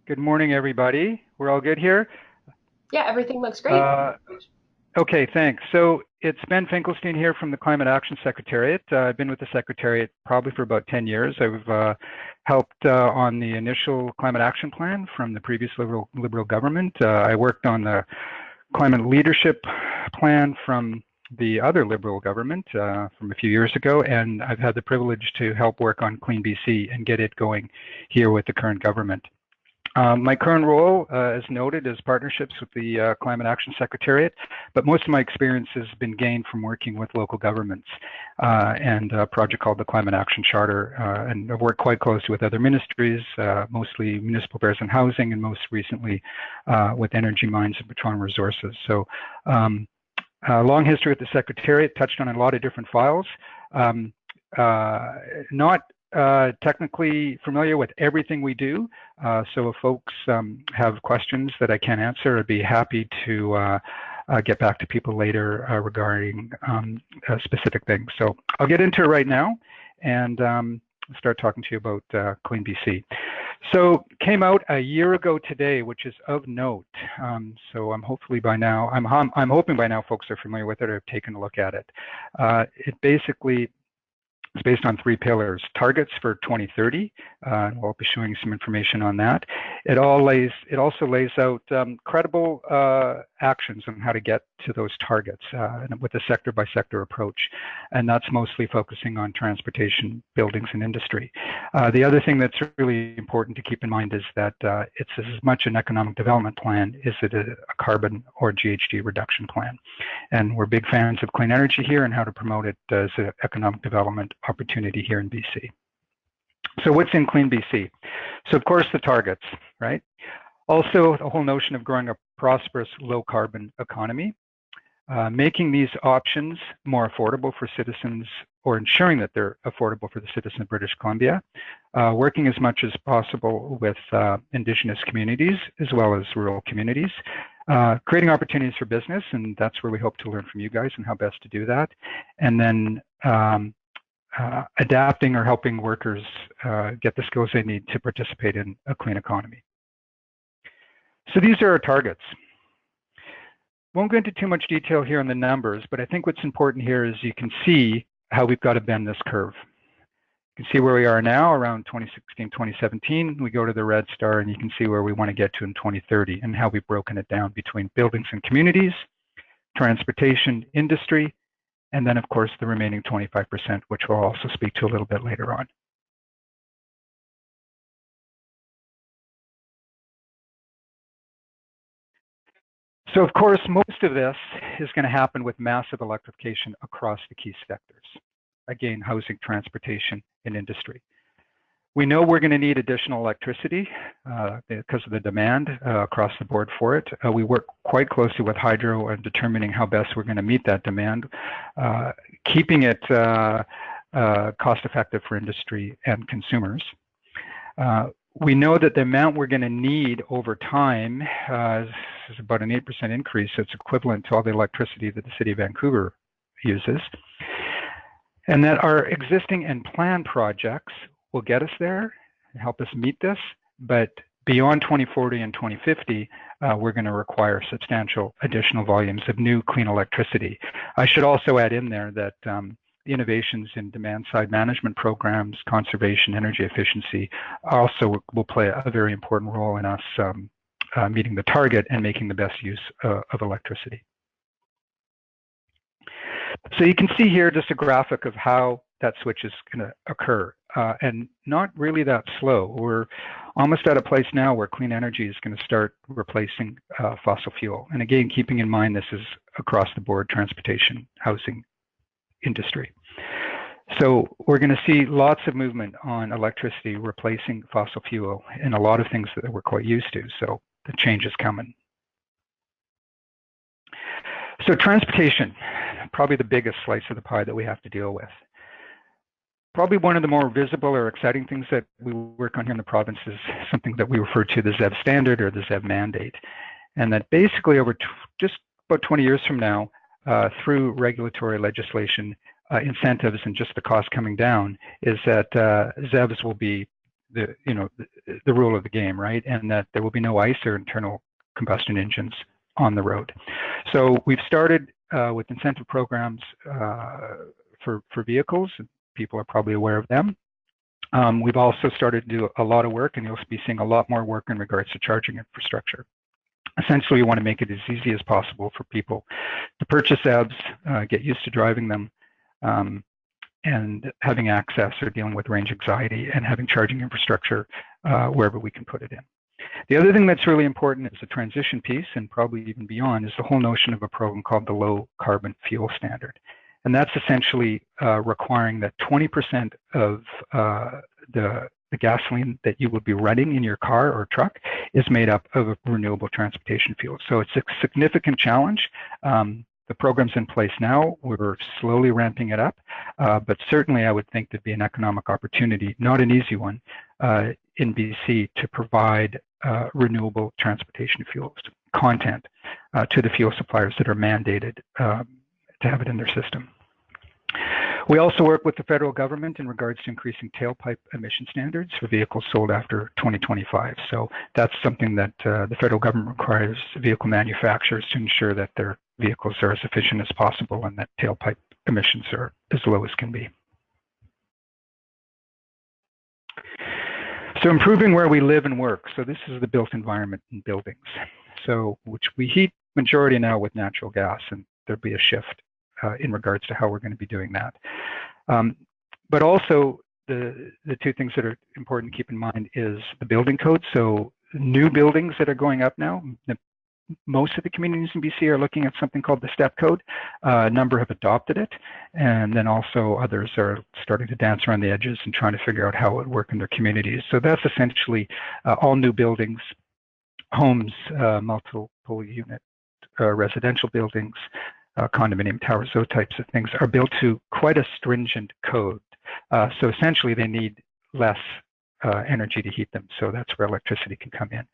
Good morning, everybody. We're all good here? Yeah, everything looks great. Uh, okay, thanks. So it's Ben Finkelstein here from the Climate Action Secretariat. I've been with the Secretariat probably for about 10 years. I've helped on the initial Climate Action Plan from the previous Liberal government. I worked on the Climate Leadership Plan from the other Liberal government from a few years ago, and I've had the privilege to help work on CleanBC and get it going here with the current government. My current role, as noted, is partnerships with the Climate Action Secretariat, but most of my experience has been gained from working with local governments and a project called the Climate Action Charter. And I've worked quite closely with other ministries, mostly municipal affairs and housing, and most recently with energy, mines, and petroleum resources. So a long history with the Secretariat, touched on a lot of different files. Not technically familiar with everything we do. So if folks have questions that I can't answer, I'd be happy to get back to people later regarding specific things. So I'll get into it right now and start talking to you about CleanBC. So came out a year ago today, which is of note. So I'm hoping by now folks are familiar with it or have taken a look at it. It basically it's based on 3 pillars: targets for 2030. We'll be showing some information on that. It also lays out credible actions on how to get to those targets with a sector-by-sector approach, and that's mostly focusing on transportation, buildings, and industry. The other thing that's really important to keep in mind is that it's as much an economic development plan as it is a carbon or GHG reduction plan. And we're big fans of clean energy here and how to promote it as an economic development opportunity here in BC. So what's in CleanBC? So of course the targets, right? Also the whole notion of growing a prosperous low carbon economy, making these options more affordable for citizens or ensuring that they're affordable for the citizens of British Columbia, working as much as possible with Indigenous communities as well as rural communities, creating opportunities for business, and that's where we hope to learn from you guys and how best to do that, and then adapting or helping workers get the skills they need to participate in a clean economy. So these are our targets. Won't go into too much detail here on the numbers, but I think what's important here is you can see how we've got to bend this curve. You can see where we are now around 2016, 2017. We go to the red star and you can see where we want to get to in 2030 and how we've broken it down between buildings and communities, transportation, industry, and then of course the remaining 25%, which we'll also speak to a little bit later on. So of course, most of this is going to happen with massive electrification across the key sectors. Again, housing, transportation, and industry. We know we're going to need additional electricity because of the demand across the board for it. We work quite closely with hydro and determining how best we're going to meet that demand, keeping it cost effective for industry and consumers. We know that the amount we're going to need over time is about an 8% increase. So it's equivalent to all the electricity that the city of Vancouver uses. And that our existing and planned projects will get us there and help us meet this. But beyond 2040 and 2050, we're going to require substantial additional volumes of new clean electricity. I should also add in there that the innovations in demand-side management programs, conservation, energy efficiency also will play a very important role in us meeting the target and making the best use of electricity. So you can see here just a graphic of how that switch is going to occur, and not really that slow. We're almost at a place now where clean energy is going to start replacing fossil fuel. And again, keeping in mind this is across the board: transportation, housing, industry. So we're going to see lots of movement on electricity replacing fossil fuel in a lot of things that we're quite used to. So the change is coming. So transportation, probably the biggest slice of the pie that we have to deal with. Probably one of the more visible or exciting things that we work on here in the province is something that we refer to the ZEV standard or the ZEV mandate. And that basically over just about 20 years from now, through regulatory legislation, incentives and just the cost coming down, is that ZEVs will be the rule of the game, right? And that there will be no ICE or internal combustion engines on the road. So we've started with incentive programs for vehicles. People are probably aware of them. We've also started to do a lot of work, and you'll be seeing a lot more work in regards to charging infrastructure. Essentially, we want to make it as easy as possible for people to purchase EVs, get used to driving them, and having access or dealing with range anxiety and having charging infrastructure wherever we can put it in. The other thing that's really important is the transition piece, and probably even beyond, is the whole notion of a program called the Low Carbon Fuel Standard. And that's essentially requiring that 20% of the gasoline that you will be running in your car or truck is made up of renewable transportation fuels. So it's a significant challenge. The program's in place now. We're slowly ramping it up, but certainly I would think there'd be an economic opportunity, not an easy one, in BC to provide renewable transportation fuels content to the fuel suppliers that are mandated to have it in their system. We also work with the federal government in regards to increasing tailpipe emission standards for vehicles sold after 2025. So that's something that the federal government requires vehicle manufacturers to ensure that their vehicles are as efficient as possible and that tailpipe emissions are as low as can be. So improving where we live and work. So this is the built environment in buildings. So which we heat majority now with natural gas, and there'll be a shift in regards to how we're going to be doing that. But also the two things that are important to keep in mind is the building code. So new buildings that are going up now, most of the communities in BC are looking at something called the STEP code. A number have adopted it, and then also others are starting to dance around the edges and trying to figure out how it would work in their communities. So that's essentially all new buildings, homes, multiple unit residential buildings, condominium towers, those types of things are built to quite a stringent code. So essentially they need less energy to heat them. So that's where electricity can come in.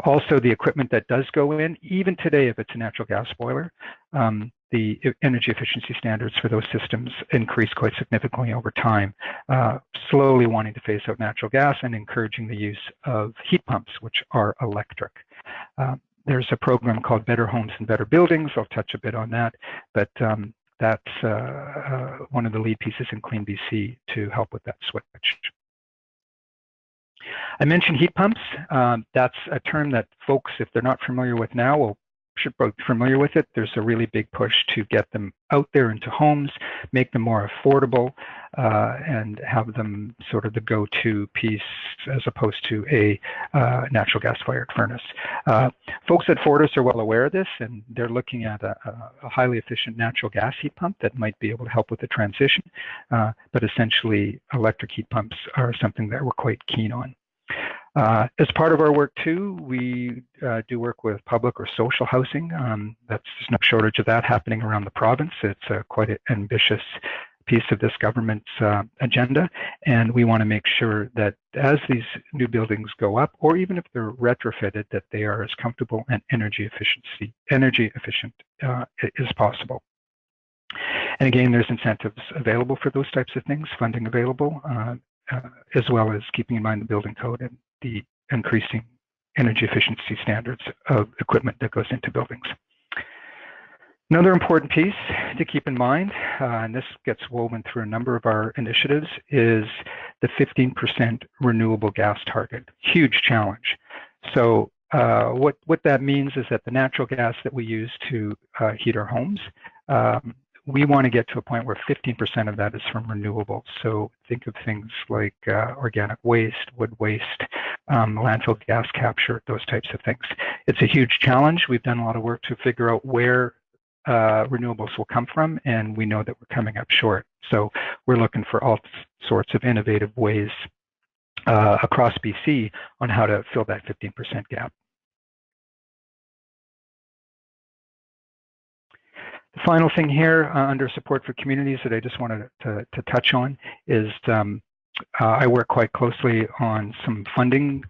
Also the equipment that does go in, even today if it's a natural gas boiler, the energy efficiency standards for those systems increase quite significantly over time, slowly wanting to phase out natural gas and encouraging the use of heat pumps, which are electric. There's a program called Better Homes and Better Buildings. I'll touch a bit on that, but that's one of the lead pieces in CleanBC to help with that switch. I mentioned heat pumps. That's a term that folks, if they're not familiar with now, should be familiar with it. There's a really big push to get them out there into homes, make them more affordable, and have them sort of the go-to piece as opposed to a natural gas-fired furnace. Folks at Fortis are well aware of this, and they're looking at a highly efficient natural gas heat pump that might be able to help with the transition. But essentially, electric heat pumps are something that we're quite keen on. As part of our work too, we do work with public or social housing. There's no shortage of that happening around the province. It's quite an ambitious piece of this government's agenda, and we want to make sure that as these new buildings go up, or even if they're retrofitted, that they are as comfortable and energy efficient as possible. And again, there's incentives available for those types of things, funding available, as well as keeping in mind the building code and the increasing energy efficiency standards of equipment that goes into buildings. Another important piece to keep in mind, and this gets woven through a number of our initiatives, is the 15% renewable gas target. Huge challenge. So what that means is that the natural gas that we use to heat our homes, we want to get to a point where 15% of that is from renewables. So think of things like organic waste, wood waste, landfill gas capture, those types of things. It's a huge challenge. We've done a lot of work to figure out where renewables will come from, and we know that we're coming up short. So we're looking for all sorts of innovative ways across BC on how to fill that 15% gap. The final thing here under support for communities that I just wanted to touch on is I work quite closely on some funding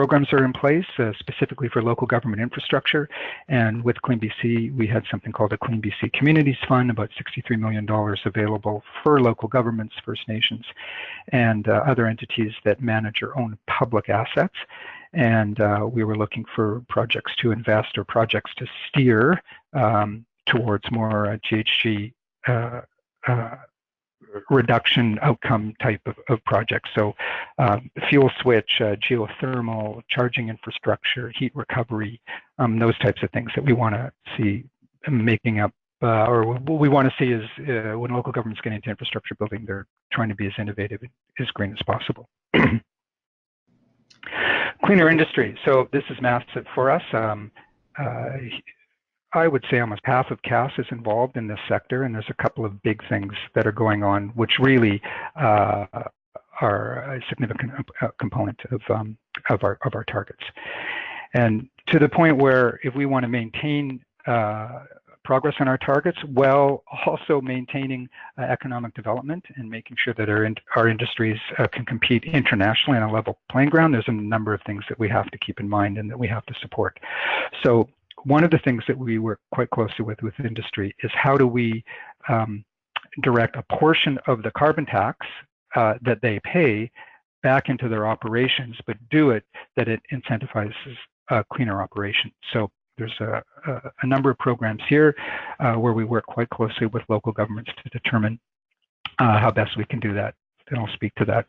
programs are in place specifically for local government infrastructure. And with CleanBC, we had something called a CleanBC Communities Fund, about $63 million available for local governments, First Nations, and other entities that manage or own public assets. And we were looking for projects to invest or projects to steer towards more GHG reduction outcome type of projects. So fuel switch, geothermal, charging infrastructure, heat recovery, those types of things that we want to see making up, or what we want to see is when local governments get into infrastructure building, they're trying to be as innovative and as green as possible. Cleaner industry. So this is massive for us. I would say almost half of CAS is involved in this sector, and there's a couple of big things that are going on, which really are a significant component of our targets. And to the point where if we want to maintain progress on our targets, while also maintaining economic development and making sure that our industries can compete internationally on a level playing ground, there's a number of things that we have to keep in mind and that we have to support. So one of the things that we work quite closely with industry is how do we direct a portion of the carbon tax that they pay back into their operations, but do it that it incentivizes cleaner operation. So there's a number of programs here where we work quite closely with local governments to determine how best we can do that. And I'll speak to that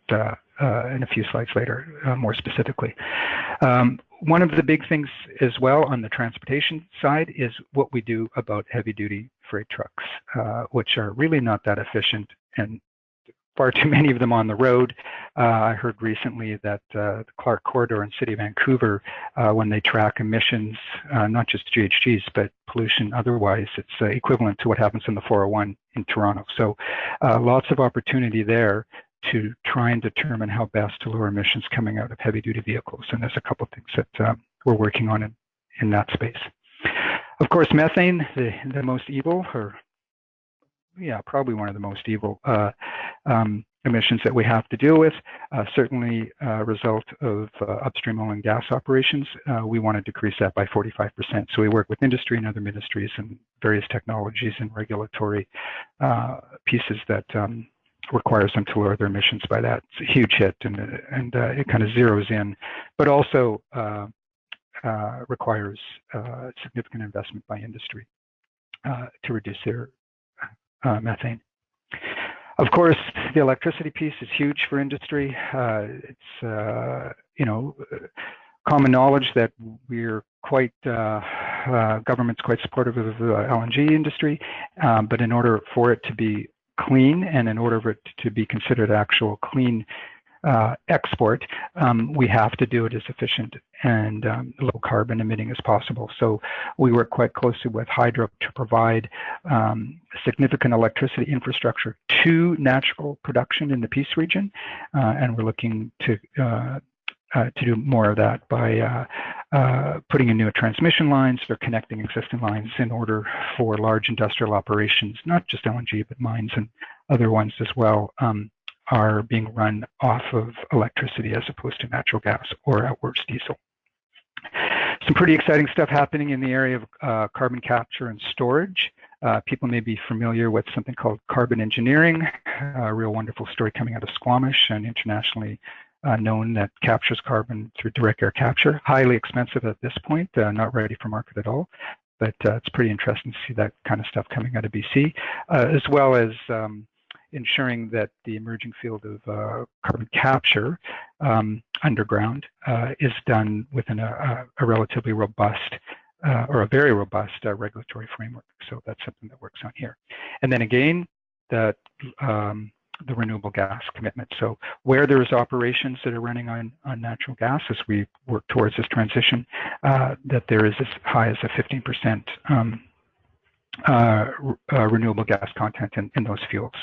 in a few slides later, more specifically. One of the big things as well on the transportation side is what we do about heavy-duty freight trucks, which are really not that efficient and far too many of them on the road. I heard recently that the Clark Corridor in City of Vancouver, when they track emissions, not just GHGs, but pollution otherwise, it's equivalent to what happens in the 401 in Toronto. So lots of opportunity there to try and determine how best to lower emissions coming out of heavy-duty vehicles. And there's a couple of things that we're working on in that space. Of course, methane, the most evil, or yeah, probably one of the most evil emissions that we have to deal with, certainly a result of upstream oil and gas operations. We want to decrease that by 45%. So we work with industry and other ministries and various technologies and regulatory pieces that requires them to lower their emissions by that. It's a huge hit, and it kind of zeroes in, but also requires significant investment by industry to reduce their methane. Of course, the electricity piece is huge for industry. It's common knowledge that we're quite government's quite supportive of the LNG industry, but in order for it to be clean and in order for it to be considered actual clean export, we have to do it as efficient and low carbon emitting as possible. So we work quite closely with Hydro to provide significant electricity infrastructure to natural production in the Peace region, and we're looking to do more of that by putting in new transmission lines or connecting existing lines in order for large industrial operations, not just LNG, but mines and other ones as well, are being run off of electricity as opposed to natural gas or at worst diesel. Some pretty exciting stuff happening in the area of carbon capture and storage. People may be familiar with something called carbon engineering, a real wonderful story coming out of Squamish and internationally known that captures carbon through direct air capture. Highly expensive at this point, not ready for market at all, but it's pretty interesting to see that kind of stuff coming out of BC, as well as ensuring that the emerging field of carbon capture underground is done within a relatively robust or a very robust regulatory framework. So that's something that works on here. And then again, the renewable gas commitment. So where there's operations that are running on natural gas as we work towards this transition, that there is as high as a 15% renewable gas content in those fuels.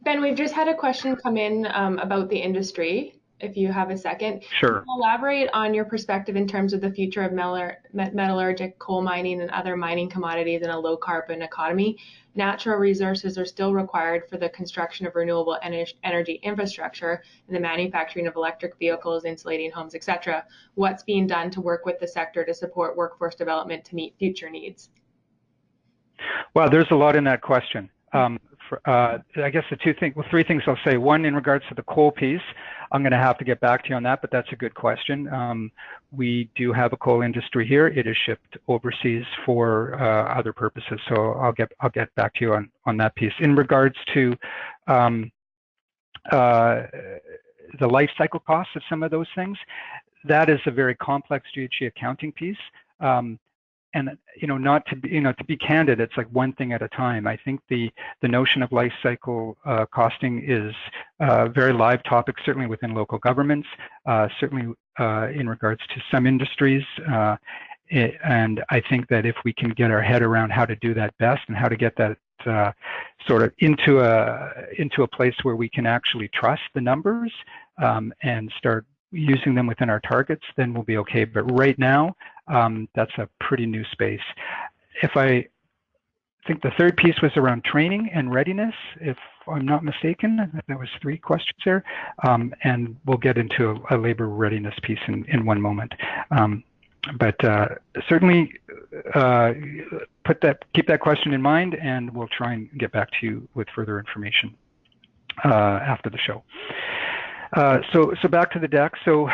Ben, we've just had a question come in about the industry. if you have a second. Can Sure. you elaborate on your perspective in terms of the future of metallurgic coal mining and other mining commodities in a low carbon economy? Natural resources are still required for the construction of renewable energy infrastructure and the manufacturing of electric vehicles, insulating homes, etc. What's being done to work with the sector to support workforce development to meet future needs? Well, there's a lot in that question. I guess three things I'll say. One, in regards to the coal piece, I'm going to have to get back to you on that, but that's a good question. We do have a coal industry here. It is shipped overseas for other purposes, so I'll get back to you on that piece. In regards to the life cycle costs of some of those things, that is a very complex GHG accounting piece. And not to be candid, it's like one thing at a time. I think the notion of life cycle costing is a very live topic, certainly within local governments, certainly in regards to some industries. And I think that if we can get our head around how to do that best and how to get that sort of into a place where we can actually trust the numbers and start using them within our targets, then we'll be okay. But right now, that's a pretty new space. I think the third piece was around training and readiness, if I'm not mistaken. That was three questions there. And we'll get into a labor readiness piece in one moment. But certainly keep that question in mind, and we'll try and get back to you with further information after the show. So back to the deck. So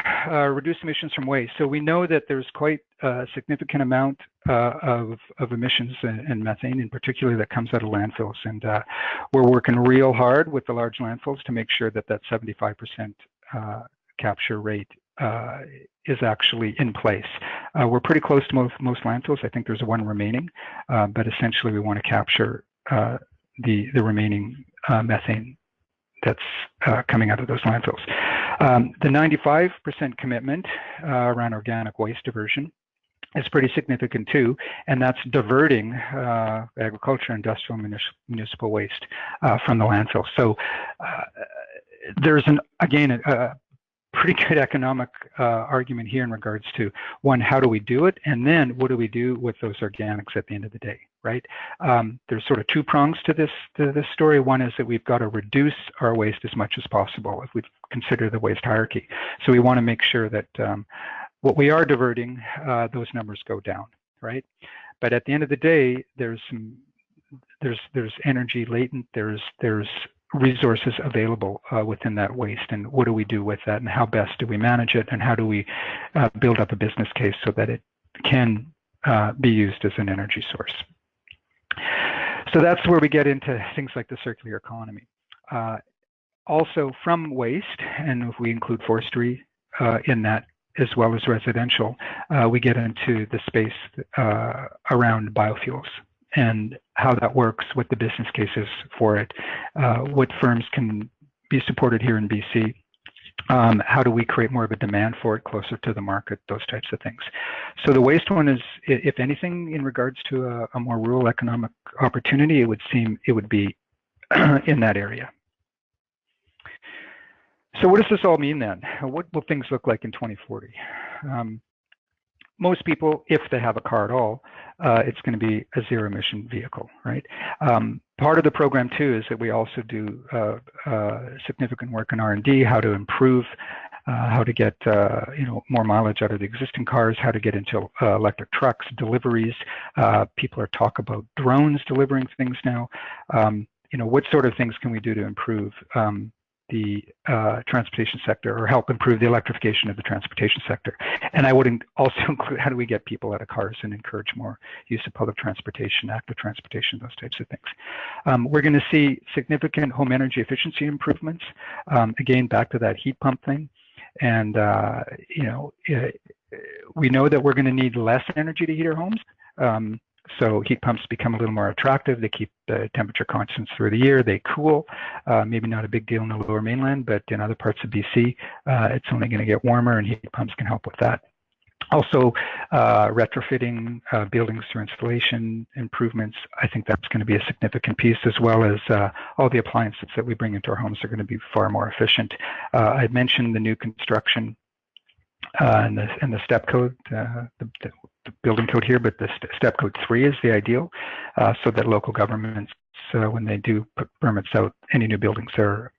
reduce emissions from waste. So we know that there's quite a significant amount of emissions and methane in particular that comes out of landfills. And we're working real hard with the large landfills to make sure that 75% capture rate is actually in place. We're pretty close to most landfills. I think there's one remaining, but essentially we want to capture the remaining methane that's coming out of those landfills. The 95% commitment around organic waste diversion is pretty significant too, and that's diverting agriculture, industrial, municipal waste from the landfill. So there's a pretty good economic argument here in regards to, one, how do we do it, and then what do we do with those organics at the end of the day, right? There's sort of two prongs to this story. One is that we've got to reduce our waste as much as possible if we consider the waste hierarchy. So we want to make sure that what we are diverting, those numbers go down, right? But at the end of the day, there's energy latent, there's resources available within that waste, and what do we do with that, and how best do we manage it, and how do we build up a business case so that it can be used as an energy source. So that's where we get into things like the circular economy. Also from waste, and if we include forestry in that as well as residential, we get into the space around biofuels and how that works, what the business cases for it, what firms can be supported here in BC, how do we create more of a demand for it closer to the market, those types of things. So the waste one is, if anything, in regards to a more rural economic opportunity, it would seem it would be in that area. So what does this all mean then? What will things look like in 2040? Most people, if they have a car at all, it's going to be a zero emission vehicle, right? Part of the program too is that we also do significant work in R&D, how to improve, how to get more mileage out of the existing cars, how to get into electric trucks, deliveries. People are talking about drones delivering things now. What sort of things can we do to improve the transportation sector, or help improve the electrification of the transportation sector? And I would also include, how do we get people out of cars and encourage more use of public transportation, active transportation, those types of things. We're going to see significant home energy efficiency improvements. Again, back to that heat pump thing. And, we know that we're going to need less energy to heat our homes. So heat pumps become a little more attractive. They keep the temperature constants through the year. They cool. Maybe not a big deal in the lower mainland, but in other parts of BC, it's only going to get warmer, and heat pumps can help with that. Also, retrofitting buildings through installation improvements, I think that's going to be a significant piece, as well as all the appliances that we bring into our homes are going to be far more efficient. I mentioned the new construction and the step code, the building code here, but the step code 3 is the ideal, so that local governments, when they do put permits out, any new buildings are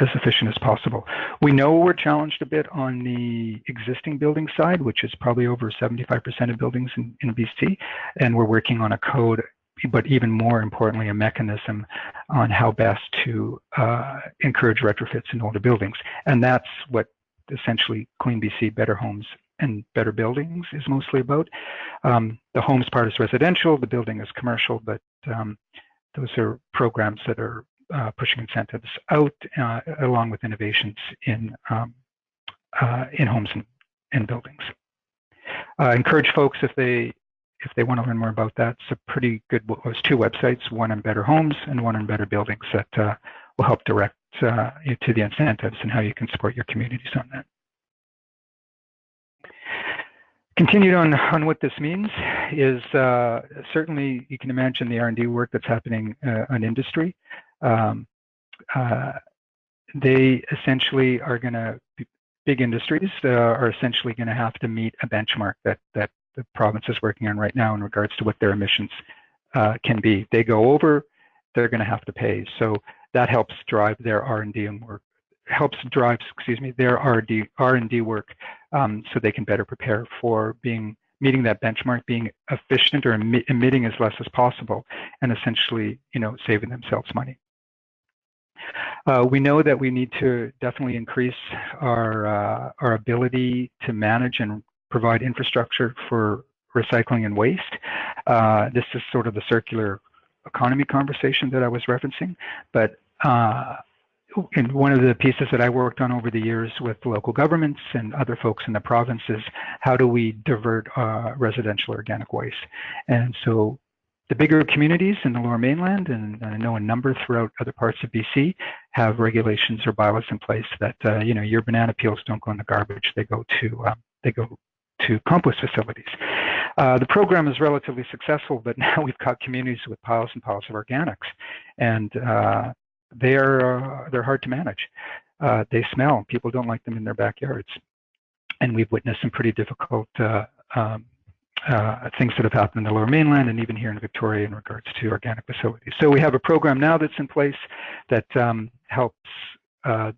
as efficient as possible. We know we're challenged a bit on the existing building side, which is probably over 75% of buildings in BC, and we're working on a code, but even more importantly, a mechanism on how best to encourage retrofits in older buildings. And that's what essentially CleanBC Better Homes and Better Buildings is mostly about. The homes part is residential, the building is commercial, but those are programs that are pushing incentives out, along with innovations in homes and buildings. Encourage folks, if they want to learn more about that, it's a pretty good, there's 2 websites, one on Better Homes and one on Better Buildings, that will help direct you to the incentives and how you can support your communities on that. Continued on what this means is certainly you can imagine the R&D work that's happening on industry. They essentially are going to, big industries are essentially going to have to meet a benchmark that the province is working on right now in regards to what their emissions can be. They go over, they're going to have to pay. So that helps drive their R&D and work, their R&D work, so they can better prepare for meeting that benchmark, being efficient or emitting as less as possible, and essentially, saving themselves money. We know that we need to definitely increase our ability to manage and provide infrastructure for recycling and waste. This is sort of the circular economy conversation that I was referencing, but in one of the pieces that I worked on over the years with local governments and other folks in the province is how do we divert residential organic waste. And so the bigger communities in the Lower Mainland, and I know a number throughout other parts of BC, have regulations or bylaws in place that your banana peels don't go in the garbage; they go to compost facilities. The program is relatively successful, but now we've got communities with piles and piles of organics, and they're hard to manage. They smell. People don't like them in their backyards, and we've witnessed some pretty difficult things that have happened in the Lower Mainland and even here in Victoria in regards to organic facilities. So we have a program now that's in place that helps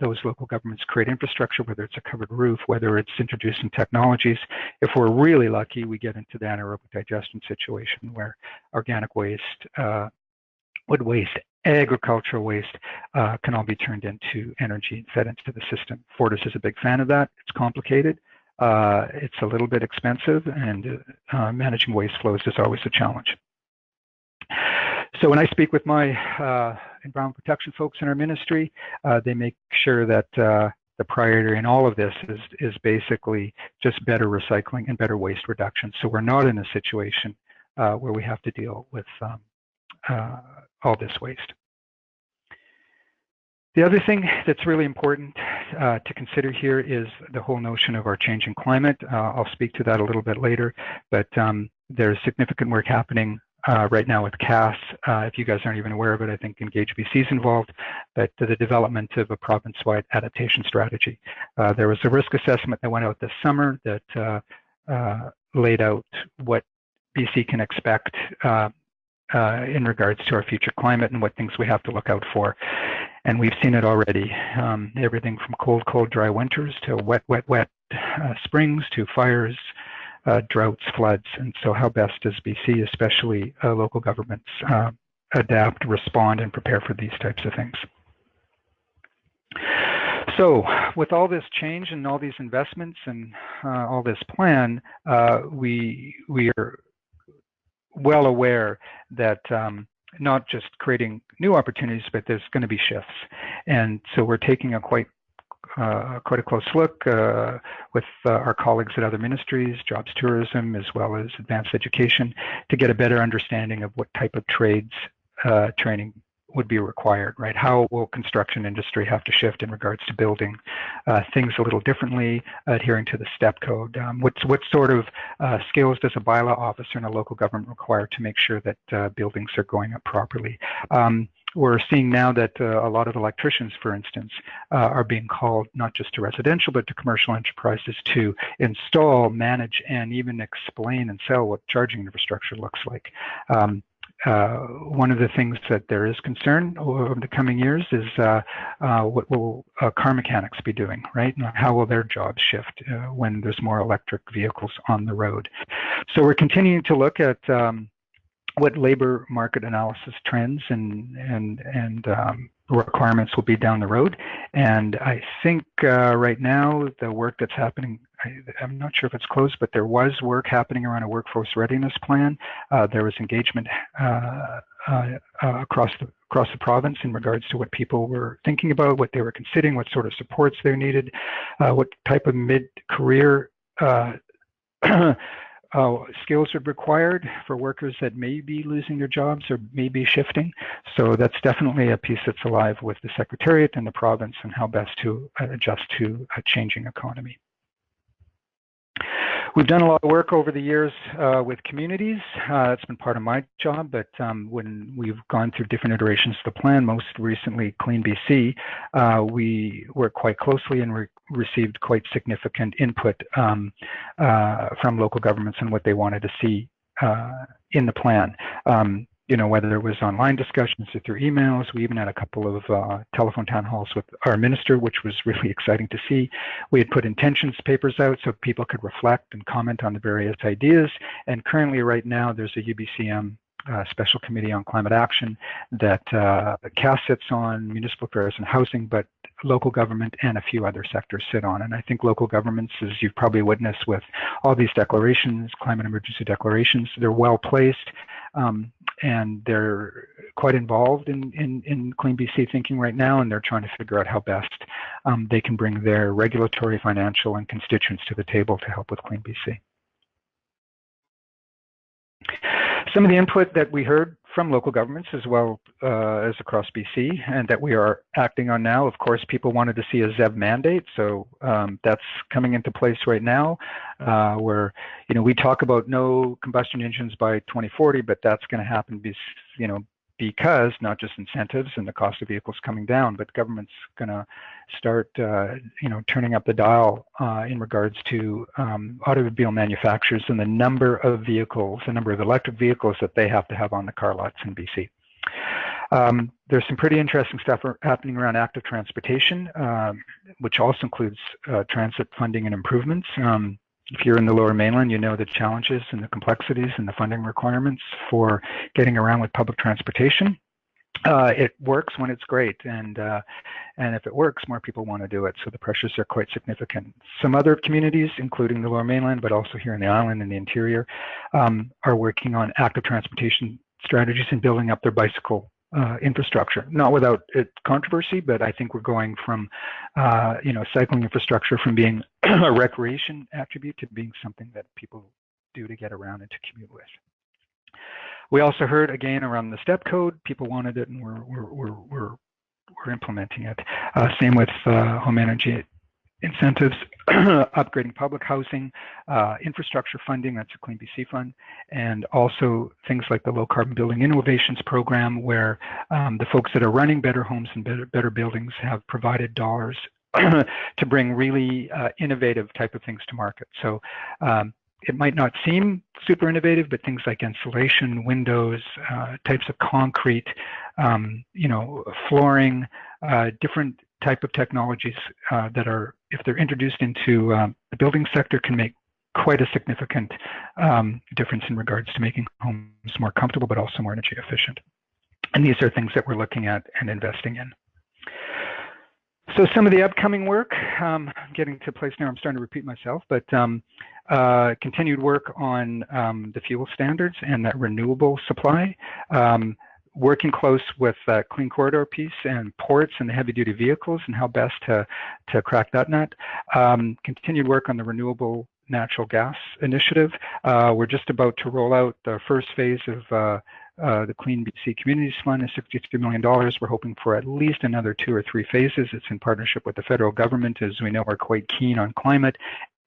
those local governments create infrastructure, whether it's a covered roof, whether it's introducing technologies. If we're really lucky, we get into the anaerobic digestion situation where organic waste, wood waste, agricultural waste can all be turned into energy and fed into the system. Fortis is a big fan of that. It's complicated. It's a little bit expensive, and managing waste flows is always a challenge. So when I speak with my environmental protection folks in our ministry, they make sure that the priority in all of this is basically just better recycling and better waste reduction. So we're not in a situation where we have to deal with all this waste. The other thing that's really important to consider here is the whole notion of our changing climate. I'll speak to that a little bit later, but there's significant work happening right now with CAS. If you guys aren't even aware of it, I think Engage BC is involved, but the development of a province-wide adaptation strategy. There was a risk assessment that went out this summer that laid out what BC can expect in regards to our future climate and what things we have to look out for. And we've seen it already, everything from cold, cold, dry winters to wet, wet, wet springs to fires, droughts, floods. And so how best does BC, especially local governments, adapt, respond, and prepare for these types of things? So with all this change and all these investments and all this plan, we are well aware that not just creating new opportunities, but there's going to be shifts. And so we're taking a quite a close look with our colleagues at other ministries, jobs, tourism, as well as advanced education, to get a better understanding of what type of trades training would be required, right? How will construction industry have to shift in regards to building things a little differently, adhering to the step code? What sort of skills does a bylaw officer in a local government require to make sure that buildings are going up properly? We're seeing now that a lot of electricians, for instance, are being called not just to residential, but to commercial enterprises to install, manage, and even explain and sell what charging infrastructure looks like. One of the things that there is concern over the coming years is what will car mechanics be doing, right? How will their jobs shift when there's more electric vehicles on the road? So we're continuing to look at what labor market analysis trends and requirements will be down the road. And I think right now the work that's happening, I'm not sure if it's closed, but there was work happening around a workforce readiness plan. There was engagement across the province in regards to what people were thinking about, what they were considering, what sort of supports they needed, what type of mid-career skills are required for workers that may be losing their jobs or may be shifting. So that's definitely a piece that's alive with the Secretariat and the province and how best to adjust to a changing economy. We've done a lot of work over the years with communities. That's been part of my job, but when we've gone through different iterations of the plan, most recently CleanBC, we worked quite closely and received quite significant input from local governments on what they wanted to see in the plan. You know, whether it was online discussions or through emails. We even had a couple of telephone town halls with our minister, which was really exciting to see. We had put intentions papers out so people could reflect and comment on the various ideas. And currently right now there's a UBCM special committee on climate action that CAS sits on, municipal affairs and housing, but local government and a few other sectors sit on. And I think local governments, as you've probably witnessed with all these declarations, climate emergency declarations, they're well placed and they're quite involved in CleanBC thinking right now, and they're trying to figure out how best they can bring their regulatory, financial, and constituents to the table to help with CleanBC. Some of the input that we heard from local governments as well as across BC and that we are acting on now, of course, people wanted to see a ZEV mandate. So that's coming into place right now where, you know, we talk about no combustion engines by 2040, but that's going to happen because not just incentives and the cost of vehicles coming down, but government's going to start, turning up the dial in regards to automobile manufacturers and the number of vehicles, the number of electric vehicles that they have to have on the car lots in BC. There's some pretty interesting stuff happening around active transportation, which also includes transit funding and improvements. If you're in the Lower Mainland, you know the challenges and the complexities and the funding requirements for getting around with public transportation. It works when it's great, and if it works, more people want to do it. So the pressures are quite significant. Some other communities, including the Lower Mainland, but also here in the island and the interior, are working on active transportation strategies and building up their bicycle infrastructure. Not without controversy, but I think we're going from, cycling infrastructure from being a recreation attribute to being something that people do to get around and to commute with. We also heard again around the step code. People wanted it, and we're implementing it. Same with home energy incentives, upgrading public housing, infrastructure funding, that's a CleanBC fund, and also things like the Low Carbon Building Innovations Program, where the folks that are running better homes and better buildings have provided dollars to bring really innovative type of things to market. So it might not seem super innovative, but things like insulation, windows, types of concrete, flooring, different type of technologies that are, if they're introduced into the building sector, can make quite a significant difference in regards to making homes more comfortable, but also more energy efficient. And these are things that we're looking at and investing in. So some of the upcoming work, getting to a place now I'm starting to repeat myself, but continued work on the fuel standards and that renewable supply. Working close with Clean Corridor piece and ports and the heavy duty vehicles and how best to crack that nut. Continued work on the renewable natural gas initiative. We're just about to roll out the first phase of The CleanBC Communities Fund is $63 million. We're hoping for at least another 2 or 3 phases. It's in partnership with the federal government, as we know are quite keen on climate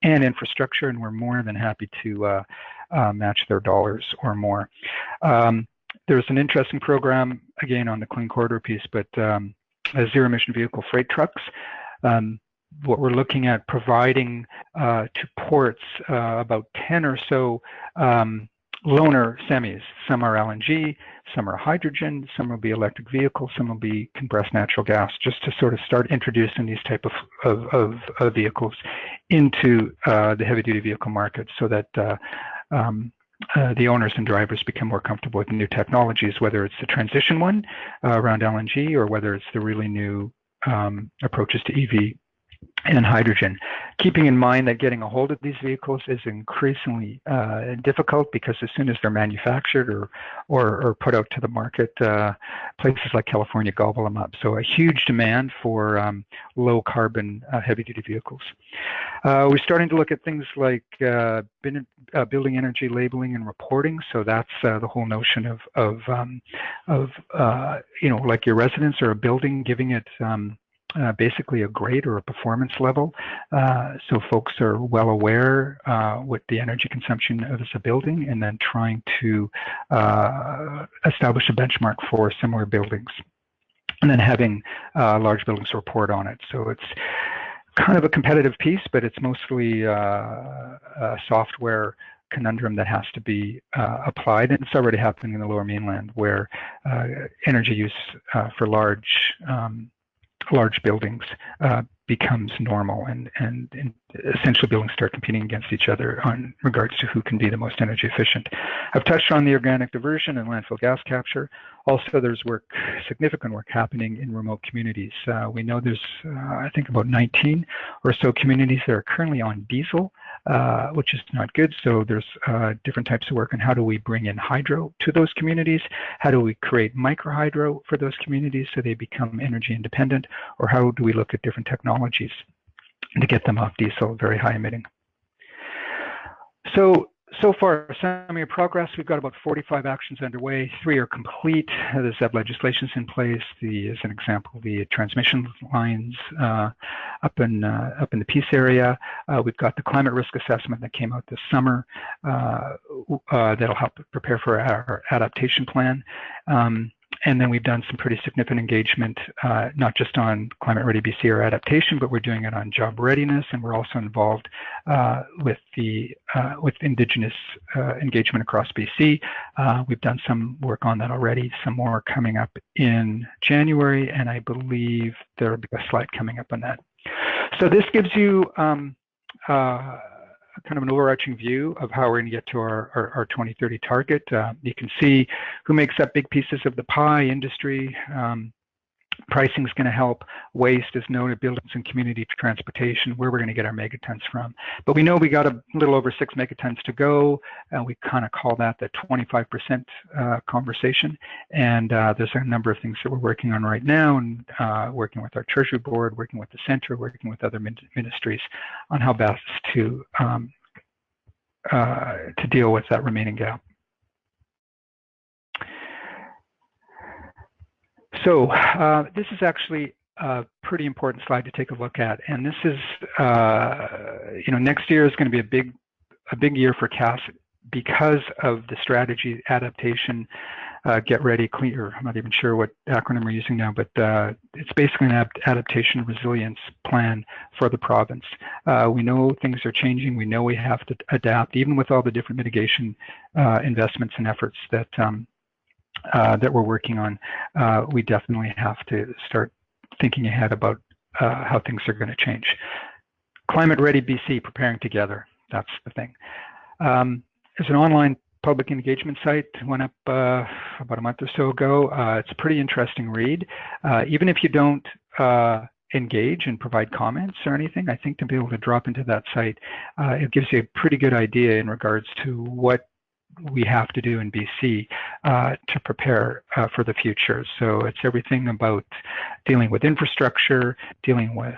and infrastructure, and we're more than happy to match their dollars or more. There's an interesting program, again, on the Clean Corridor piece, but zero-emission vehicle freight trucks. What we're looking at providing to ports about 10 or so loaner semis. Some are LNG, some are hydrogen, some will be electric vehicles, some will be compressed natural gas, just to sort of start introducing these type of vehicles into the heavy-duty vehicle market, so that the owners and drivers become more comfortable with the new technologies, whether it's the transition one around LNG or whether it's the really new approaches to EV and hydrogen. Keeping in mind that getting a hold of these vehicles is increasingly difficult, because as soon as they're manufactured or put out to the market, places like California gobble them up. So a huge demand for low carbon heavy-duty vehicles. We're starting to look at things like building energy labeling and reporting. So that's the whole notion of you know, like your residence or a building, giving it basically a grade or a performance level, so folks are well aware what the energy consumption of a building, and then trying to establish a benchmark for similar buildings, and then having large buildings report on it. So it's kind of a competitive piece, but it's mostly a software conundrum that has to be applied, and it's already happening in the Lower Mainland, where energy use for large buildings becomes normal, and essentially buildings start competing against each other on regards to who can be the most energy efficient. I've touched on the organic diversion and landfill gas capture. Also, there's significant work happening in remote communities. We know there's, I think, about 19 or so communities that are currently on diesel, which is not good. So there's different types of work on how do we bring in hydro to those communities? How do we create micro hydro for those communities so they become energy independent? Or how do we look at different technologies to get them off diesel, very high emitting? So far, summary of progress, we've got about 45 actions underway. 3 are complete. The ZEB legislation's in place. As an example, the transmission lines up in the Peace area. We've got the climate risk assessment that came out this summer that'll help prepare for our adaptation plan. And then we've done some pretty significant engagement, not just on Climate Ready BC or adaptation, but we're doing it on job readiness, and we're also involved with Indigenous engagement across BC. We've done some work on that already, some more coming up in January, and I believe there'll be a slide coming up on that. So this gives you kind of an overarching view of how we're going to get to our 2030 target. You can see who makes up big pieces of the pie. Industry, pricing is going to help. Waste is noted, buildings and community transportation, where we're going to get our megatons from. But we know we got a little over 6 megatons to go, and we kind of call that the 25% conversation. And there's a number of things that we're working on right now, and working with our Treasury Board, working with the Center, working with other ministries on how best to deal with that remaining gap. So this is actually a pretty important slide to take a look at, and this is, next year is going to be a big year for CAS because of the strategy, adaptation, get ready, clean, or I'm not even sure what acronym we're using now, but it's basically an adaptation resilience plan for the province. We know things are changing. We know we have to adapt, even with all the different mitigation investments and efforts that that we're working on. We definitely have to start thinking ahead about how things are going to change. Climate Ready BC, preparing together. That's the thing. There's an online public engagement site, went up about a month or so ago. It's a pretty interesting read. Even if you don't engage and provide comments or anything, I think to be able to drop into that site, it gives you a pretty good idea in regards to what we have to do in BC to prepare for the future. So it's everything about dealing with infrastructure, dealing with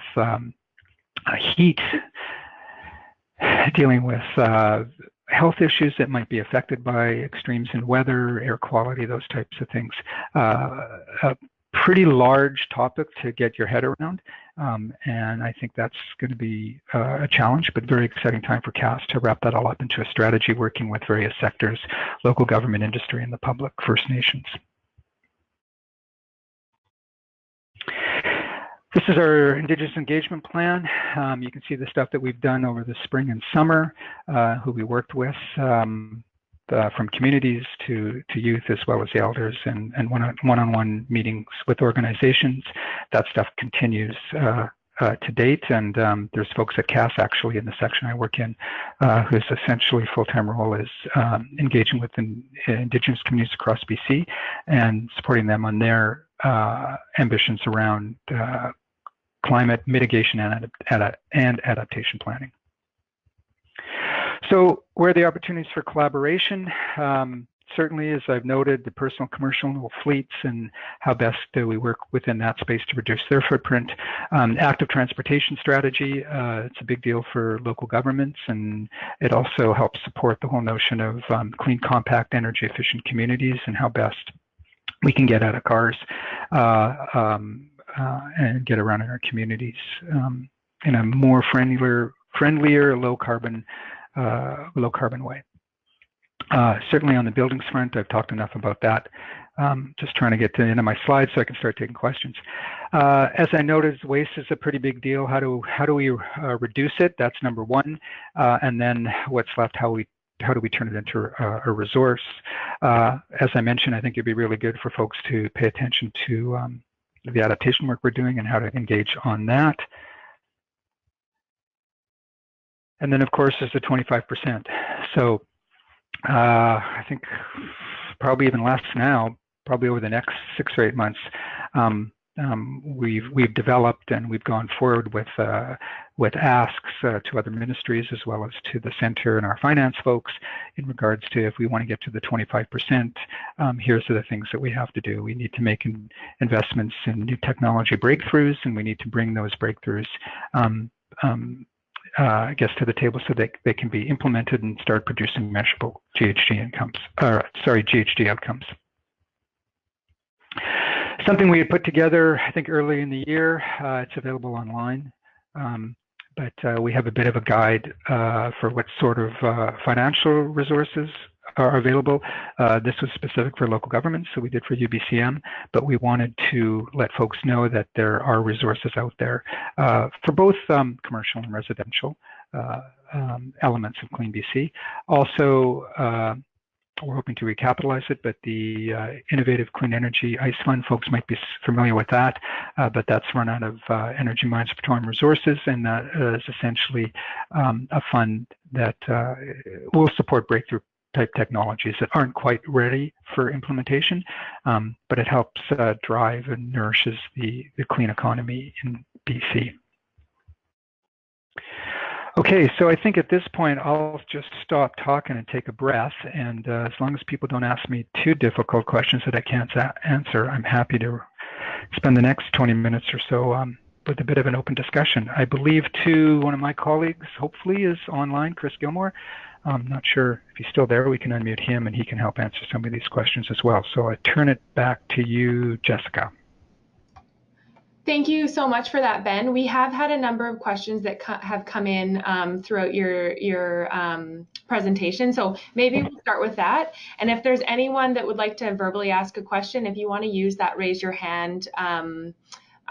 heat, dealing with health issues that might be affected by extremes in weather, air quality, those types of things. A pretty large topic to get your head around, and I think that's going to be a challenge, but very exciting time for CAS to wrap that all up into a strategy, working with various sectors, local government, industry, and the public, First Nations. This is our Indigenous Engagement Plan. You can see the stuff that we've done over the spring and summer, who we worked with, from communities to youth, as well as the elders, and one-on-one meetings with organizations. That stuff continues to date, and there's folks at CAS actually in the section I work in, whose essentially full-time role is engaging with Indigenous communities across BC and supporting them on their ambitions around climate mitigation and adaptation planning. So where are the opportunities for collaboration? Certainly, as I've noted, the personal, commercial fleets and how best do we work within that space to reduce their footprint. Active transportation strategy, it's a big deal for local governments, and it also helps support the whole notion of clean, compact, energy efficient communities and how best we can get out of cars and get around in our communities in a more friendlier, low carbon way. Certainly on the buildings front, I've talked enough about that. Just trying to get to the end of my slides so I can start taking questions. As I noted, waste is a pretty big deal. How do we reduce it? That's number one. And then what's left, how do we turn it into a resource? As I mentioned, I think it'd be really good for folks to pay attention to the adaptation work we're doing and how to engage on that. And then, of course, there's the 25%. So I think probably even less now, probably over the next 6 or 8 months, we've developed and we've gone forward with asks to other ministries as well as to the center and our finance folks in regards to if we want to get to the 25%, here's the things that we have to do. We need to make investments in new technology breakthroughs, and we need to bring those breakthroughs I guess to the table so they can be implemented and start producing measurable GHG outcomes. Something we had put together, I think, early in the year. It's available online, but we have a bit of a guide for what sort of financial resources are available. This was specific for local governments, so we did for UBCM, but we wanted to let folks know that there are resources out there for both commercial and residential elements of CleanBC. Also, we're hoping to recapitalize it, but the Innovative Clean Energy ICE Fund, folks might be familiar with that, but that's run out of Energy Mines Petroleum Resources, and that is essentially a fund that will support breakthrough type technologies that aren't quite ready for implementation, but it helps drive and nourishes the clean economy in BC. Okay, so I think at this point I'll just stop talking and take a breath, and as long as people don't ask me too difficult questions that I can't answer, I'm happy to spend the next 20 minutes or so with a bit of an open discussion. I believe too one of my colleagues hopefully is online, Chris Gilmore. I'm not sure if he's still there. We can unmute him and he can help answer some of these questions as well. So I turn it back to you, Jessica. Thank you so much for that, Ben. We have had a number of questions that have come in throughout your presentation. So maybe we'll start with that. And if there's anyone that would like to verbally ask a question, if you want to use that raise your hand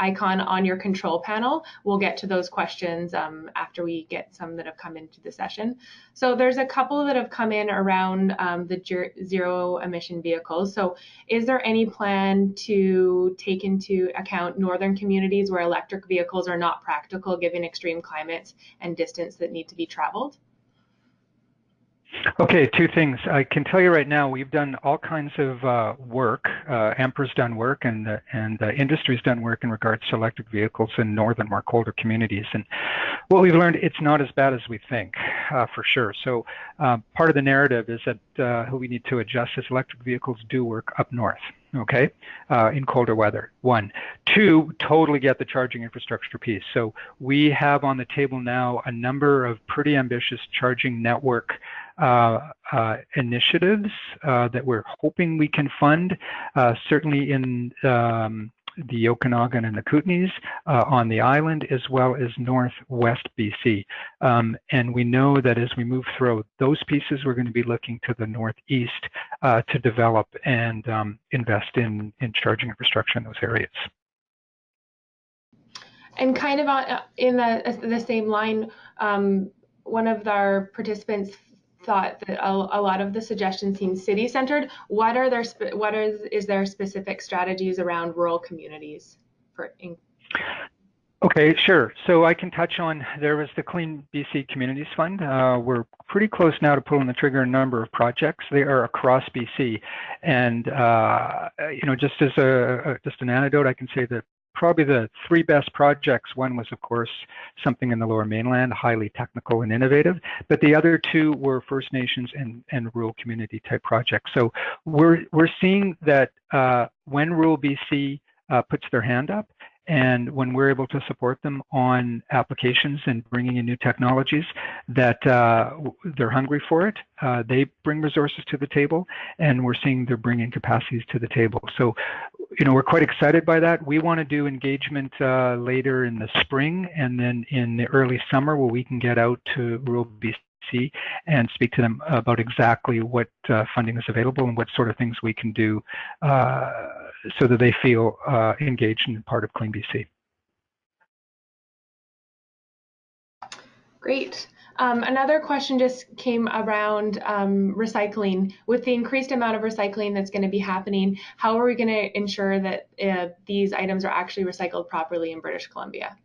icon on your control panel, we'll get to those questions after we get some that have come into the session. So there's a couple that have come in around the zero emission vehicles. So is there any plan to take into account northern communities where electric vehicles are not practical given extreme climates and distance that need to be traveled? Okay, two things. I can tell you right now, we've done all kinds of work. AMPR's done work, and the industry's done work in regards to electric vehicles in northern, more colder communities. And what we've learned, it's not as bad as we think, for sure. So part of the narrative is that we need to adjust as electric vehicles do work up north. Okay, in colder weather, one. Two, totally get the charging infrastructure piece. So we have on the table now a number of pretty ambitious charging network initiatives that we're hoping we can fund, certainly in the Okanagan and the Kootenays on the island, as well as northwest BC. And we know that as we move through those pieces, we're going to be looking to the northeast to develop and invest in charging infrastructure in those areas. And kind of in the same line, one of our participants thought that a lot of the suggestions seem city-centered. Is there specific strategies around rural communities for? Okay, sure. So I can touch on, there was the CleanBC Communities Fund. We're pretty close now to pulling the trigger on a number of projects. They are across BC, and just as an anecdote, I can say that probably the three best projects, one was of course something in the Lower Mainland, highly technical and innovative, but the other two were First Nations and rural community type projects. So we're seeing that when rural BC puts their hand up, and when we're able to support them on applications and bringing in new technologies, that they're hungry for it. They bring resources to the table, and we're seeing they're bringing capacities to the table. So, we're quite excited by that. We want to do engagement later in the spring and then in the early summer, where we can get out to rural BC and speak to them about exactly what funding is available and what sort of things we can do so that they feel engaged and part of CleanBC. Great. Another question just came around recycling. With the increased amount of recycling that's going to be happening, how are we going to ensure that these items are actually recycled properly in British Columbia?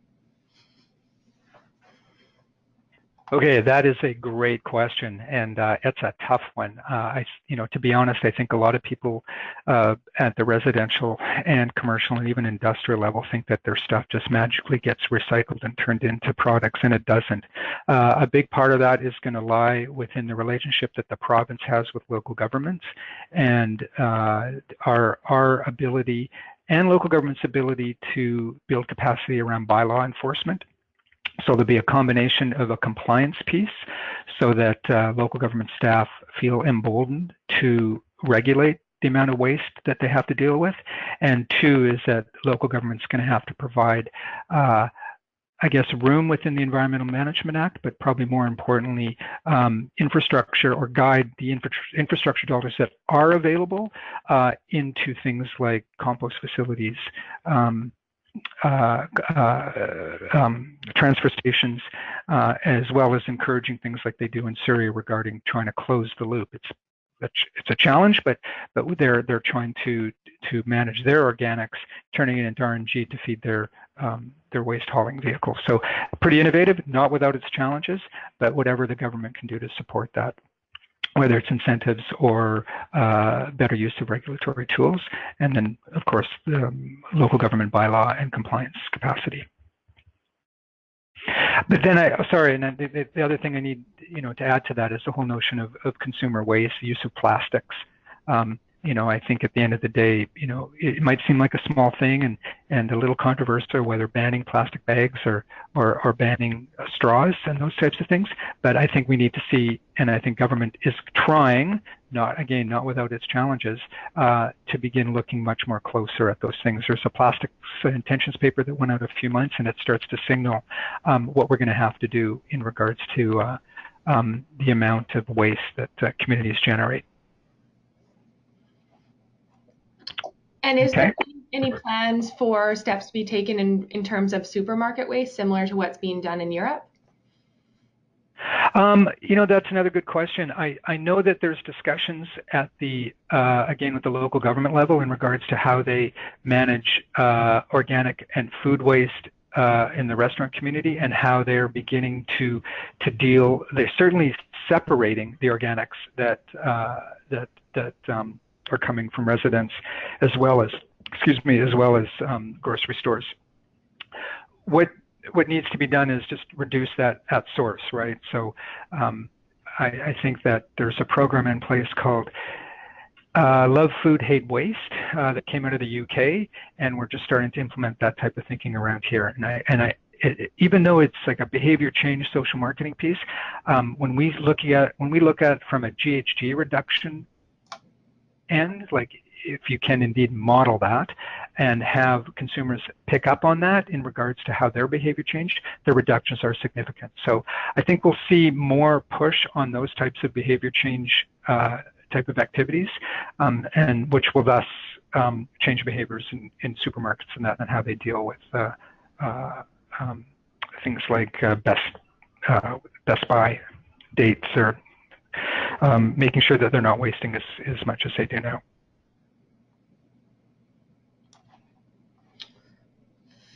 Okay, that is a great question, and it's a tough one. To be honest, I think a lot of people at the residential and commercial and even industrial level think that their stuff just magically gets recycled and turned into products, and it doesn't. A big part of that is going to lie within the relationship that the province has with local governments, and our ability and local government's ability to build capacity around bylaw enforcement. So there'll be a combination of a compliance piece so that local government staff feel emboldened to regulate the amount of waste that they have to deal with. And two is that local government's going to have to provide, room within the Environmental Management Act, but probably more importantly, infrastructure, or guide the infrastructure dollars that are available into things like compost facilities, transfer stations, as well as encouraging things like they do in Surrey regarding trying to close the loop. It's a challenge, but they're trying to manage their organics, turning it into RNG to feed their waste hauling vehicles. So pretty innovative, not without its challenges, but whatever the government can do to support that, whether it's incentives or better use of regulatory tools, and then, of course, local government bylaw and compliance capacity. But then, the other thing I need, to add to that is the whole notion of consumer waste, the use of plastics. I think at the end of the day, it might seem like a small thing and a little controversial, whether banning plastic bags or banning straws and those types of things. But I think we need to see, and I think government is trying, not without its challenges, to begin looking much more closer at those things. There's a plastics intentions paper that went out a few months, and it starts to signal what we're going to have to do in regards to the amount of waste that communities generate. And is there any plans for steps to be taken in terms of supermarket waste, similar to what's being done in Europe? That's another good question. I know that there's discussions at the, again, with the local government level in regards to how they manage organic and food waste in the restaurant community, and how they're beginning to deal. They're certainly separating the organics that are coming from residents, as well as grocery stores. What needs to be done is just reduce that at source, right? So I think that there's a program in place called Love Food, Hate Waste that came out of the UK, and we're just starting to implement that type of thinking around here. And even though it's like a behavior change social marketing piece, when we look at it from a GHG reduction end, like if you can indeed model that and have consumers pick up on that in regards to how their behavior changed, the reductions are significant. So I think we'll see more push on those types of behavior change type of activities, and which will thus change behaviors in supermarkets and that, and how they deal with things like best buy dates, or making sure that they're not wasting as much as they do now.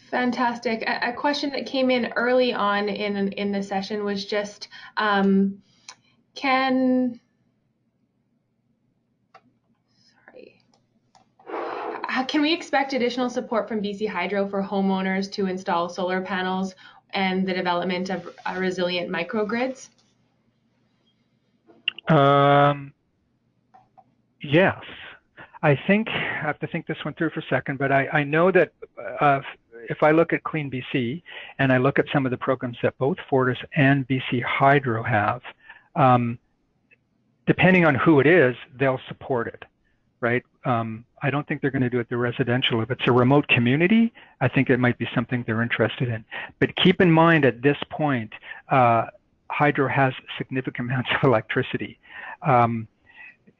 Fantastic. A question that came in early on in the session was just, can we expect additional support from BC Hydro for homeowners to install solar panels and the development of resilient microgrids? Yes. I have to think this one through for a second, but I know that if I look at CleanBC and I look at some of the programs that both Fortis and BC Hydro have, depending on who it is, they'll support it, right? I don't think they're going to do it the residential. If it's a remote community, I think it might be something they're interested in. But keep in mind at this point, hydro has significant amounts of electricity.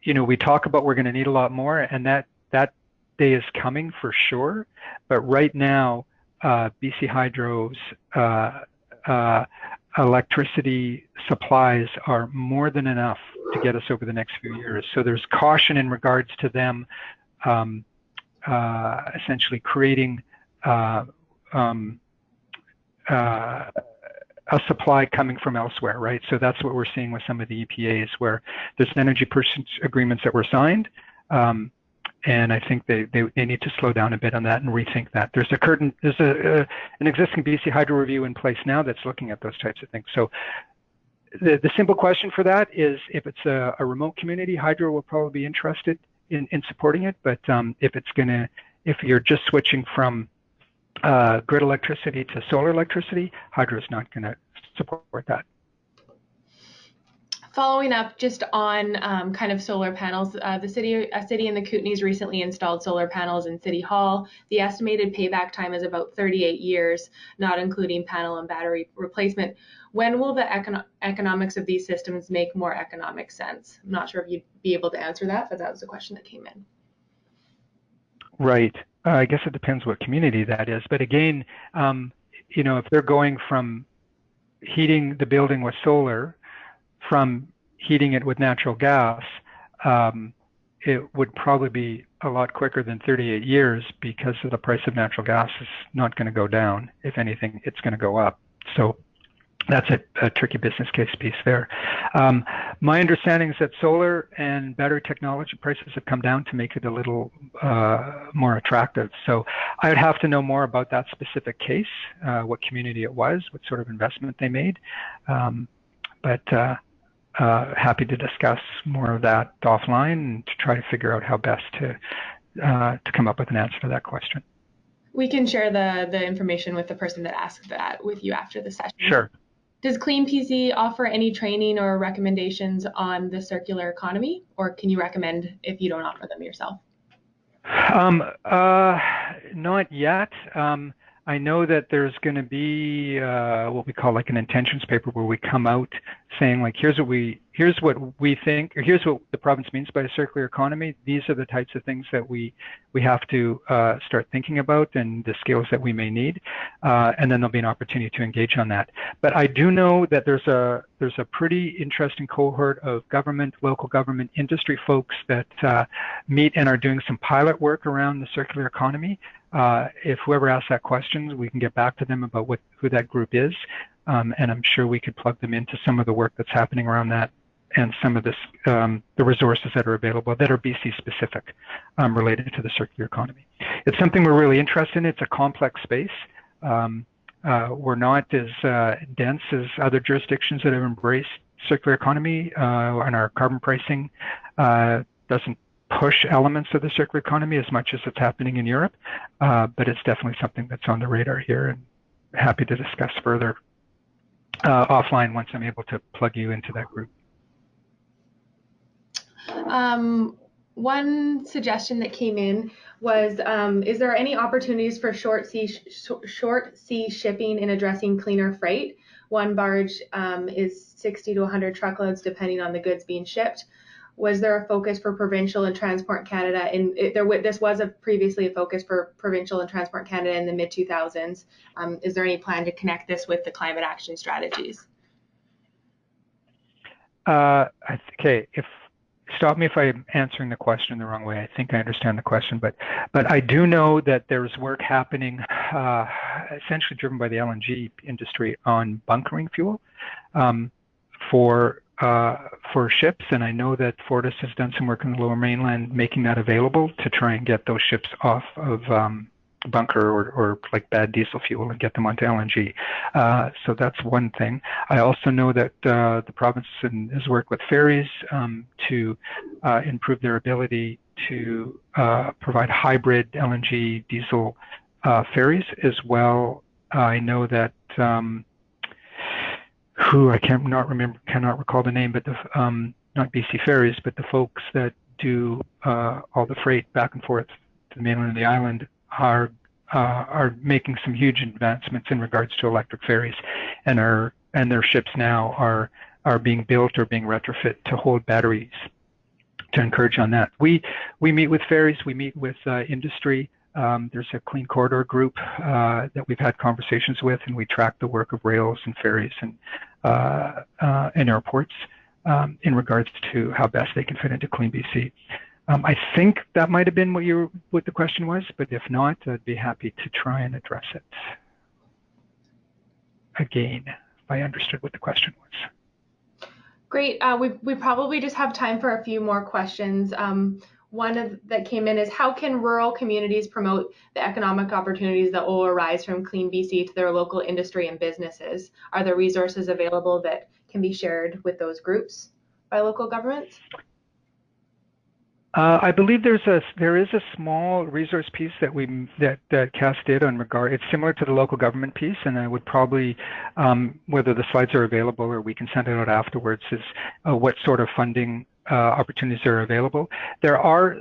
We talk about we're going to need a lot more, and that day is coming for sure. But right now, BC Hydro's electricity supplies are more than enough to get us over the next few years. So there's caution in regards to them essentially creating a supply coming from elsewhere, right? So that's what we're seeing with some of the EPAs, where there's energy purchase agreements that were signed, and I think they need to slow down a bit on that and rethink that. There's an existing BC Hydro review in place now that's looking at those types of things. So the simple question for that is, if it's a remote community, hydro will probably be interested in supporting it. But if you're just switching from grid electricity to solar electricity, hydro is not going to support that. Following up just on kind of solar panels, a city in the Kootenays recently installed solar panels in City Hall. The estimated payback time is about 38 years, not including panel and battery replacement. When will the economics of these systems make more economic sense? I'm not sure if you'd be able to answer that, but that was the question that came in. Right. I guess it depends what community that is. But again, if they're going from heating the building with solar from heating it with natural gas, it would probably be a lot quicker than 38 years, because the price of natural gas is not going to go down. If anything, it's going to go up. So that's a tricky business case piece there. My understanding is that solar and battery technology prices have come down to make it a little more attractive. So I would have to know more about that specific case, what community it was, what sort of investment they made. But happy to discuss more of that offline and to try to figure out how best to come up with an answer to that question. We can share the information with the person that asked that with you after the session. Sure. Does CleanBC offer any training or recommendations on the circular economy, or can you recommend if you don't offer them yourself? Not yet. I know that there's going to be what we call like an intentions paper, where we come out saying, like, here's what we think, or here's what the province means by a circular economy. These are the types of things that we have to start thinking about, and the skills that we may need, and then there'll be an opportunity to engage on that. But I do know that there's a pretty interesting cohort of government, local government, industry folks that meet and are doing some pilot work around the circular economy. If whoever asks that question, we can get back to them about who that group is, and I'm sure we could plug them into some of the work that's happening around that, and some of the resources that are available that are BC specific, related to the circular economy. It's something we're really interested in. It's a complex space. We're not as dense as other jurisdictions that have embraced circular economy, and our carbon pricing doesn't push elements of the circular economy as much as it's happening in Europe, but it's definitely something that's on the radar here, happy to discuss further offline once I'm able to plug you into that group. One suggestion that came in was, is there any opportunities for short sea shipping in addressing cleaner freight? One barge is 60 to 100 truckloads depending on the goods being shipped. Was there a focus for Provincial and Transport Canada? This was previously a focus for Provincial and Transport Canada in the mid-2000s. Is there any plan to connect this with the climate action strategies? Okay, stop me if I'm answering the question the wrong way. I think I understand the question, but I do know that there's work happening, essentially driven by the LNG industry, on bunkering fuel for ships, and I know that Fortis has done some work in the Lower Mainland making that available to try and get those ships off of bunker or like bad diesel fuel and get them onto LNG. So that's one thing. I also know that the province has worked with ferries to improve their ability to provide hybrid LNG diesel ferries as well. I know that I cannot recall the name, but not BC Ferries, but the folks that do all the freight back and forth to the mainland and the island are making some huge advancements in regards to electric ferries, and their ships now are being built or being retrofit to hold batteries to encourage on that. We meet with ferries, we meet with industry. There's a Clean Corridor group that we've had conversations with, and we track the work of rails and ferries and airports in regards to how best they can fit into CleanBC. I think that might have been what the question was, but if not, I'd be happy to try and address it again if I understood what the question was. Great. We probably just have time for a few more questions. One that came in is, how can rural communities promote the economic opportunities that will arise from CleanBC to their local industry and businesses? Are there resources available that can be shared with those groups by local governments? I believe there is a small resource piece that Cass did on regard. It's similar to the local government piece, and I would probably, whether the slides are available or we can send it out afterwards, is what sort of funding opportunities are available. There are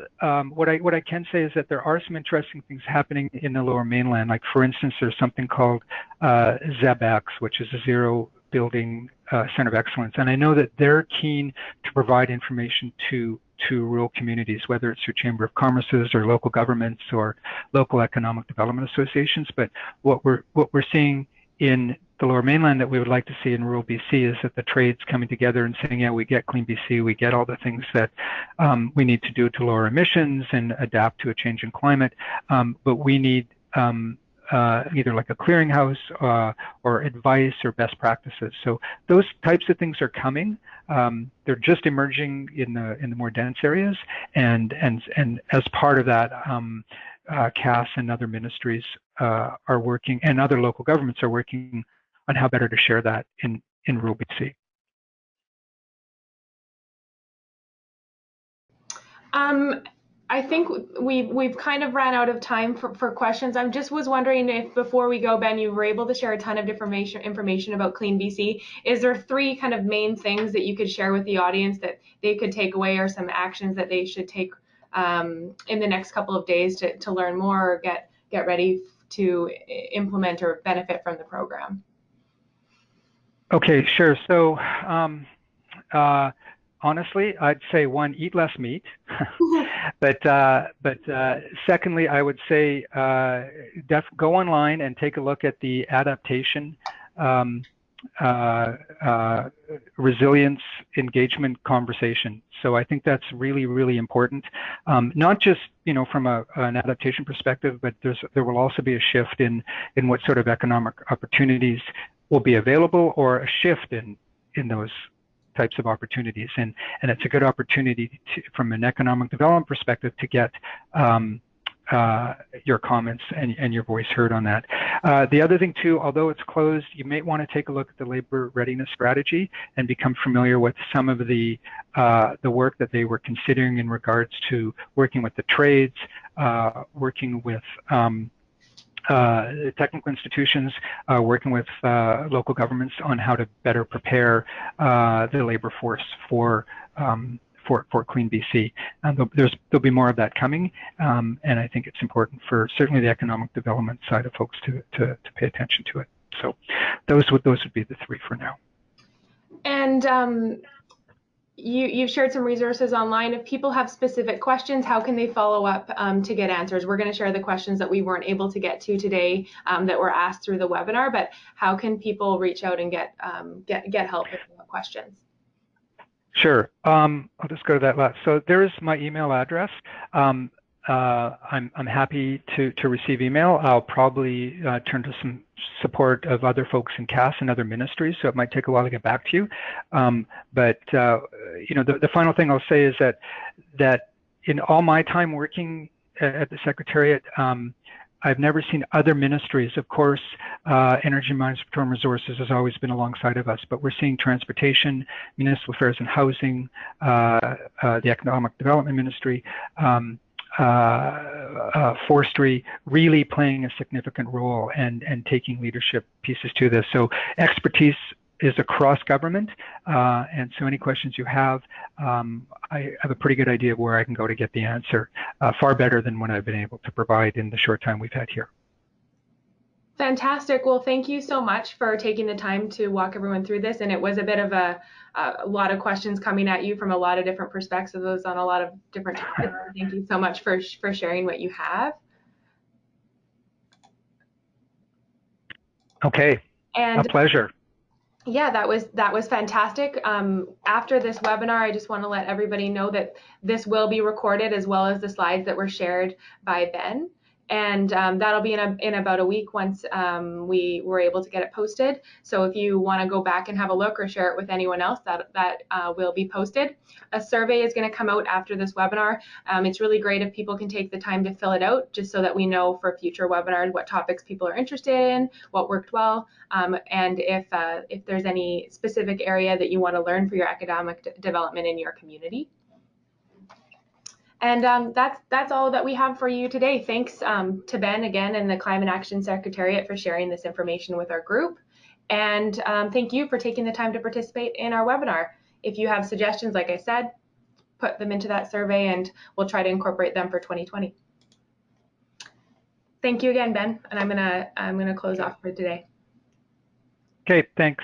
what I can say is that there are some interesting things happening in the Lower Mainland. Like, for instance, there's something called ZEBEX, which is a Zero Building Center of Excellence, and I know that they're keen to provide information to rural communities, whether it's through Chamber of Commerce's or local governments or local economic development associations. But what we're seeing in the Lower Mainland that we would like to see in rural BC is that the trades coming together and saying, yeah, we get CleanBC, we get all the things that we need to do to lower emissions and adapt to a changing climate, but we need either like a clearinghouse or advice or best practices. So those types of things are coming. They're just emerging in the more dense areas, and as part of that, CAS and other ministries are working, and other local governments are working on how better to share that in rural BC. I think we've kind of ran out of time for questions. I just was wondering if, before we go, Ben, you were able to share a ton of information about CleanBC. Is there 3 kind of main things that you could share with the audience that they could take away, or some actions that they should take in the next couple of days to learn more or get ready to implement or benefit from the program? Okay, sure. So honestly, I'd say 1, eat less meat. but secondly, I would say go online and take a look at the adaptation, resilience, engagement conversation. So I think that's really, really important. Not just from an adaptation perspective, but there will also be a shift in what sort of economic opportunities will be available, or a shift in those types of opportunities, and it's a good opportunity from an economic development perspective to get your comments and your voice heard on that. The other thing too, although it's closed, you may want to take a look at the labor readiness strategy and become familiar with some of the work that they were considering in regards to working with the trades, working with technical institutions working with local governments on how to better prepare the labor force for CleanBC. And there'll be more of that coming, and I think it's important for certainly the economic development side of folks to pay attention to it. So those would be the three for now. And you've shared some resources online. If people have specific questions, how can they follow up to get answers? We're going to share the questions that we weren't able to get to today that were asked through the webinar, but how can people reach out and get help if they have questions? Sure. I'll just go to that last. So there is my email address. I'm happy to receive email. I'll probably turn to some support of other folks in CAS and other ministries, so it might take a while to get back to you. But you know, the final thing I'll say is that in all my time working at the Secretariat, I've never seen other ministries. Of course, Energy, Mines, Petroleum Resources has always been alongside of us, but we're seeing transportation, municipal affairs and housing, the Economic Development Ministry, forestry really playing a significant role and taking leadership pieces to this. So expertise is across government, and so any questions you have, I have a pretty good idea of where I can go to get the answer, far better than what I've been able to provide in the short time we've had here. Fantastic. Well, thank you so much for taking the time to walk everyone through this. And it was a bit of a lot of questions coming at you from a lot of different perspectives on a lot of different topics. Thank you so much for sharing what you have. Okay, and a pleasure. Yeah, that was fantastic. After this webinar, I just want to let everybody know that this will be recorded, as well as the slides that were shared by Ben. And that'll be in about a week once we were able to get it posted. So if you want to go back and have a look or share it with anyone else, that will be posted. A survey is going to come out after this webinar. It's really great if people can take the time to fill it out, just so that we know for future webinars what topics people are interested in, what worked well, and if there's any specific area that you want to learn for your economic development in your community. And that's all that we have for you today. Thanks to Ben again and the Climate Action Secretariat for sharing this information with our group. And thank you for taking the time to participate in our webinar. If you have suggestions, like I said, put them into that survey and we'll try to incorporate them for 2020. Thank you again, Ben. And I'm gonna close off for today. Okay, thanks.